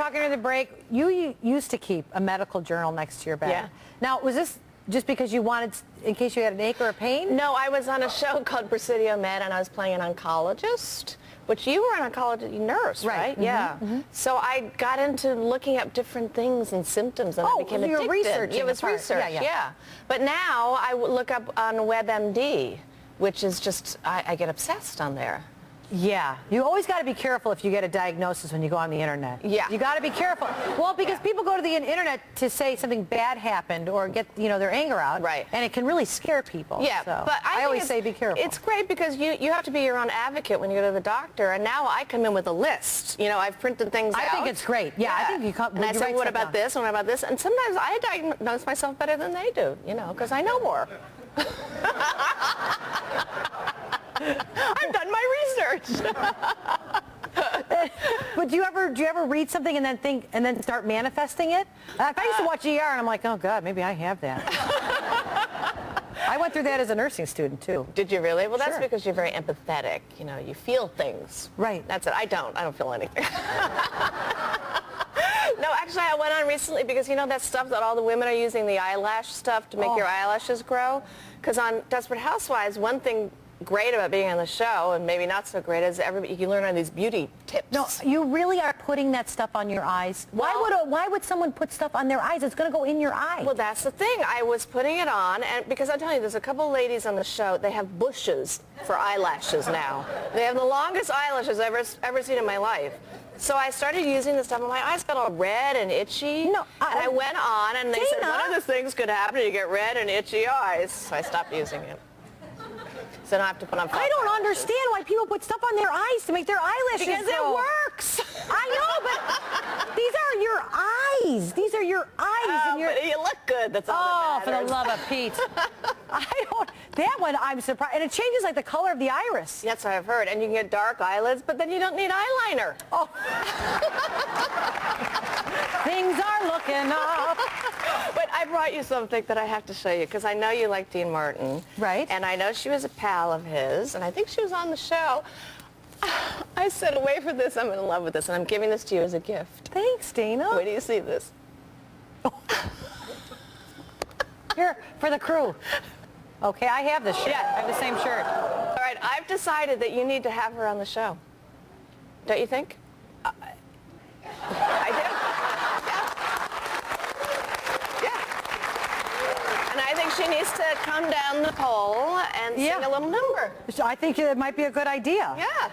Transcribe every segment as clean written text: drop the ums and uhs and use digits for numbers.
talking during the break. You used to keep a medical journal next to your bed. Yeah. Now, was this just because you wanted, in case you had an ache or a pain? No, I was on a show called Presidio Med, and I was playing an oncologist, which you were an oncology nurse, right? Mm-hmm, yeah. mm-hmm. So I got into looking up different things and symptoms, and I became you were addicted. researching It was the part. research, Yeah. But now I look up on WebMD, which is just, I get obsessed on there. Yeah, you always got to be careful if you get a diagnosis when you go on the internet. Yeah. You got to be careful. Well, because people go to the internet to say something bad happened or get, their anger out. Right. And it can really scare people. Yeah, so but I always say be careful. It's great because you have to be your own advocate when you go to the doctor, and now I come in with a list. I've printed things out. I think it's great. Yeah, I think you come. And I say, what about this? And what about this? And sometimes I diagnose myself better than they do, because I know more. I've done my research. But do you ever read something and then start manifesting it? If I used to watch ER and I'm like, oh God, maybe I have that. I went through that as a nursing student too. Did you really? Well, that's Sure. because you're very empathetic. You feel things. Right. That's it. I don't feel anything. No, actually, I went on recently because that stuff that all the women are using, the eyelash stuff to make your eyelashes grow. Because on Desperate Housewives, one thing great about being on the show, and maybe not so great, is you can learn all these beauty tips. No, you really are putting that stuff on your eyes. Why would someone put stuff on their eyes? It's going to go in your eye. Well, that's the thing. I was putting it on, and because I'm telling you, there's a couple ladies on the show. They have bushes for eyelashes now. They have the longest eyelashes I've ever seen in my life. So I started using this stuff, and my eyes got all red and itchy. No, and I went on, and they said, Dana. one of the things could happen, you get red and itchy eyes. So I stopped using it. So I don't have to put on. I don't understand why people put stuff on their eyes to make their eyelashes because grow. it works. I know, but these are your eyes. These are your eyes. Oh, but you look good. That's all that for matters. the love of Pete. That one I'm surprised. And it changes like the color of the iris. That's what I've heard. And you can get dark eyelids, but then you don't need eyeliner. Oh. Things are looking up. But I brought you something that I have to show you because I know you like Dean Martin. Right. And I know she was a pal of his, and I think she was on the show. I said, wait for this. I'm in love with this, and I'm giving this to you as a gift. Thanks, Dana. Wait till you see this. Here, for the crew. Okay, I have this shirt. Yeah. I have the same shirt. All right, I've decided that you need to have her on the show. Don't you think? I do. Yeah. And I think she needs to come down the pole and sing a little number. I think it might be a good idea. Yeah.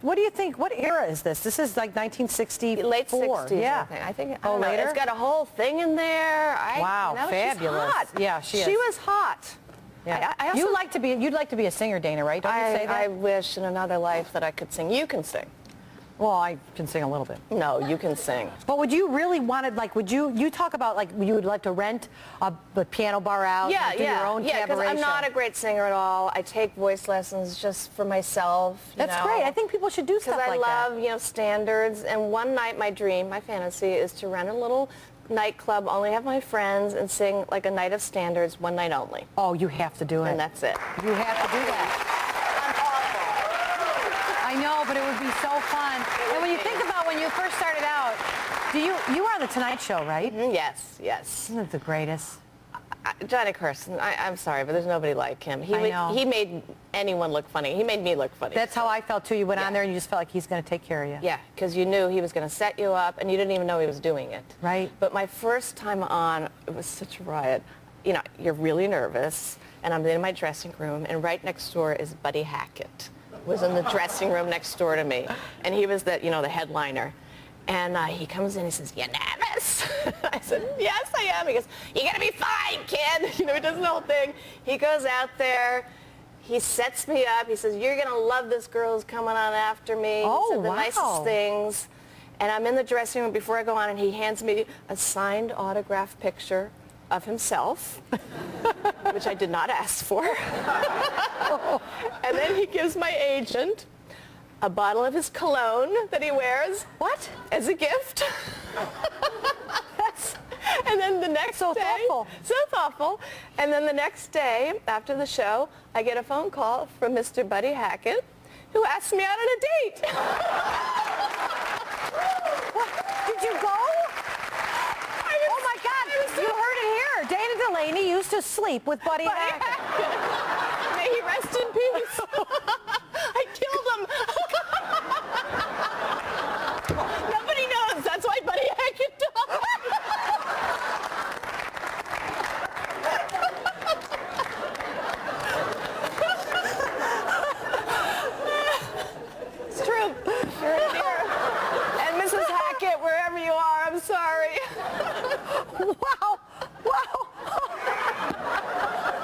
What do you think? What era is this? This is like 1964. Late 60s, Yeah. I think. Oh, later? It's got a whole thing in there. Wow, fabulous. She's hot. Yeah, she is. She was hot. Yeah. I also, you'd like to be a singer, Dana, right? Don't you say that? I wish in another life that I could sing. You can sing. Well, I can sing a little bit. No, you can sing. But would you really want to, you talk about, you would like to rent a piano bar out and do your own because cabaret I'm not show? a great singer at all. I take voice lessons just for myself. That's great. I think people should do stuff like that. Because I love, standards. And one night, my dream, my fantasy, is to rent a little nightclub, only have my friends, and sing like a night of standards, one night only. Oh, you have to do it. And that's it. You have to do that. I know, but it would be so fun. And when you think about when you first started out, you were on the Tonight Show, right? Yes, yes. Isn't it the greatest? Johnny Carson, I'm sorry, but there's nobody like him. I know. He made anyone look funny. He made me look funny. That's how I felt, too. You went on there and you just felt like he's going to take care of you. Yeah, because you knew he was going to set you up, and you didn't even know he was doing it. Right. But my first time on, it was such a riot. You're really nervous, and I'm in my dressing room, and right next door is Buddy Hackett. Was in the dressing room next door to me, and he was the headliner. And he comes in, he says, "You nervous?" I said, "Yes, I am." He goes, "You're gonna be fine, kid." He does the whole thing. He goes out there, he sets me up. He says, "You're gonna love this girl who's coming on after me." Oh, he said the wow. nicest things. And I'm in the dressing room before I go on, and he hands me a signed autograph picture of himself, which I did not ask for. And then he gives my agent a bottle of his cologne that he wears. What? As a gift. And then the next So day, thoughtful. So thoughtful. And then the next day, after the show, I get a phone call from Mr. Buddy Hackett, who asked me out on a date. Did you go? Oh my God, you heard it here. Dana Delany used to sleep with Buddy Hackett. May he rest in peace. I killed him. Nobody knows. That's why Buddy Hackett died. It's true. You're in here. And Mrs. Hackett, wherever you are, I'm sorry. Wow. Wow.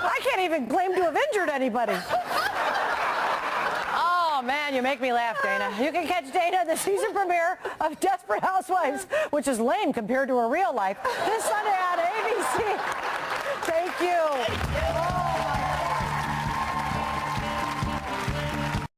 I can't even claim to have injured anybody. Oh, man, you make me laugh, Dana. You can catch Dana at the season premiere of Desperate Housewives, which is lame compared to her real life, this Sunday on ABC. Thank you.